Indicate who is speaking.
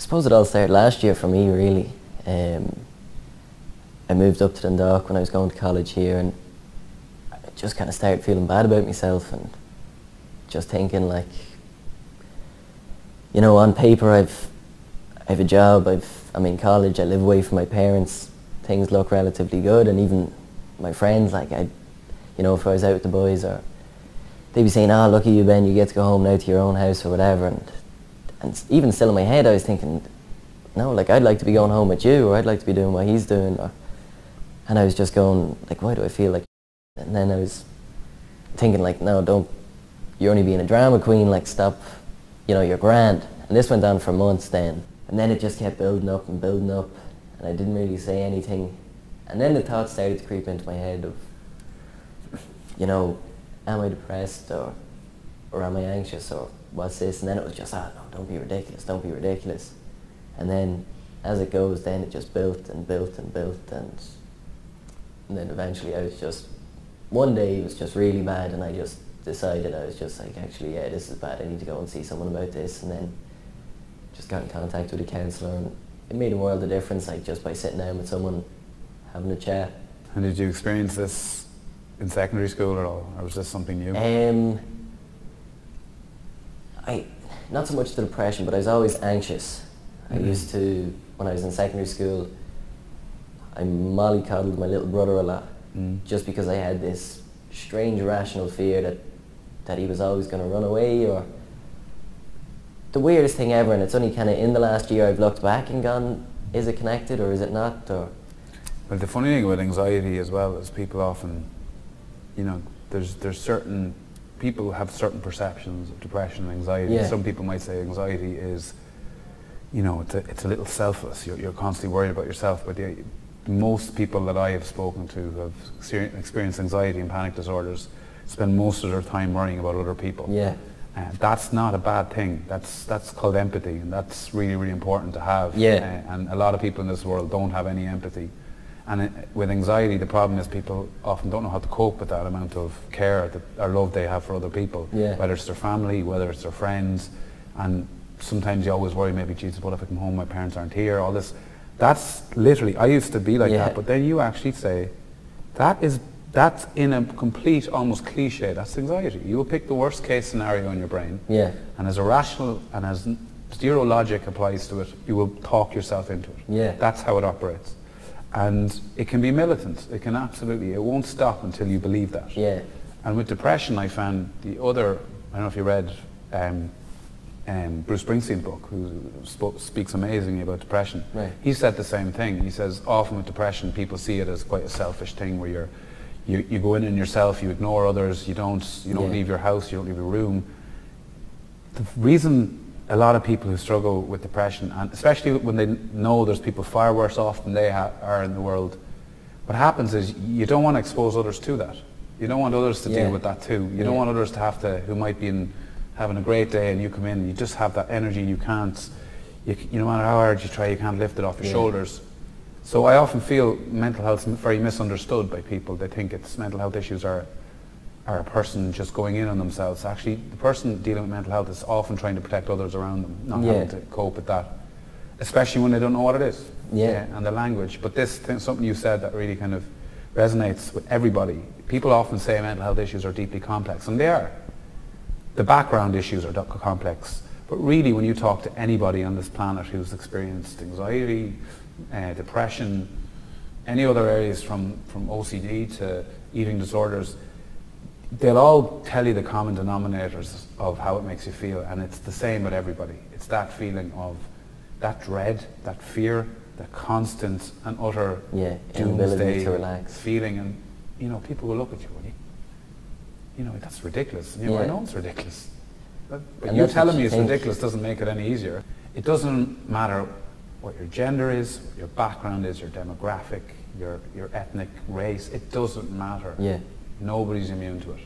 Speaker 1: suppose it all started last year for me, really. I moved up to Dundalk when I was going to college here, and I just kind of started feeling bad about myself and just thinking, like, you know, on paper I have a job, I'm in college, I live away from my parents, things look relatively good, and even my friends, like, you know, if I was out with the boys, or they'd be saying, "Oh, look at you, Ben, you get to go home now to your own house," or whatever, and even still in my head I was thinking, no, like, I'd like to be going home with you, or I'd like to be doing what he's doing, and I was just going, like, why do I feel like, and then I was thinking, like, no, you're only being a drama queen, like, stop, you know, you're grand. And this went on for months then, and then it just kept building up, and I didn't really say anything, and then the thoughts started to creep into my head of, you know, am I depressed, or am I anxious, or what's this? And then it was just, no, don't be ridiculous. And then as it goes, then it just built, and then eventually I was just, one day it was just really bad, and I just decided, I was just like, actually, yeah, this is bad, I need to go and see someone about this, and then just got in contact with a counsellor, and it made a world of difference, like, just by sitting down with someone, having a chat.
Speaker 2: And did you experience this in secondary school at all, or was this something new?
Speaker 1: Not so much the depression, but I was always anxious. I used to, when I was in secondary school, I mollycoddled my little brother a lot, just because I had this strange irrational fear that he was always going to run away, or the weirdest thing ever, and it's only kind of in the last year I've looked back and gone, is it connected or is it not? Or
Speaker 2: well, the funny thing with anxiety as well is people often, you know, there's certain people have certain perceptions of depression and anxiety.
Speaker 1: Yeah.
Speaker 2: Some people might say anxiety is, you know, it's a little selfless. You're constantly worried about yourself, but most people that I have spoken to who have experienced anxiety and panic disorders spend most of their time worrying about other people.
Speaker 1: Yeah.
Speaker 2: That's not a bad thing. That's called empathy, and that's really, really important to have.
Speaker 1: Yeah.
Speaker 2: And a lot of people in this world don't have any empathy. And with anxiety, the problem is people often don't know how to cope with that amount of care or love they have for other people.
Speaker 1: Yeah.
Speaker 2: Whether it's their family, whether it's their friends, and sometimes you always worry, maybe, Jesus, what if I come home, my parents aren't here, all this. That's literally, I used to be like that, but then you actually say, that's in a complete, almost cliche, that's anxiety. You will pick the worst case scenario in your brain, and as irrational and as zero logic applies to it, you will talk yourself into it.
Speaker 1: Yeah.
Speaker 2: That's how it operates. And it can be militant, it can absolutely, it won't stop until you believe that.
Speaker 1: Yeah.
Speaker 2: And with depression, I found I don't know if you read Bruce Springsteen's book, who speaks amazingly about depression.
Speaker 1: Right.
Speaker 2: He said the same thing. He says often with depression people see it as quite a selfish thing where you go in yourself, you ignore others, you don't leave your house, you don't leave your room. The reason a lot of people who struggle with depression, and especially when they know there's people far worse off than they are in the world, what happens is you don't want to expose others to that. You don't want others to deal with that too. You don't want others to have to, who might be having a great day and you come in and you just have that energy and you can't, no matter how hard you try, you can't lift it off your shoulders. So I often feel mental health is very misunderstood by people. They think it's mental health issues are a person just going in on themselves. Actually, the person dealing with mental health is often trying to protect others around them, not having to cope with that, especially when they don't know what it is. And the language. But this thing, something you said that really kind of resonates with everybody. People often say mental health issues are deeply complex, and they are. The background issues are complex, but really when you talk to anybody on this planet who's experienced anxiety, depression, any other areas from OCD to eating disorders, they'll all tell you the common denominators of how it makes you feel, and it's the same with everybody. It's that feeling of that dread, that fear, that constant and utter doomsday
Speaker 1: to relax
Speaker 2: feeling, and people will look at you and that's ridiculous. I know it's ridiculous, but you telling me it's ridiculous doesn't make it any easier. It doesn't matter what your gender is, what your background is, your demographic, your ethnic race. It doesn't matter. Nobody's immune to it.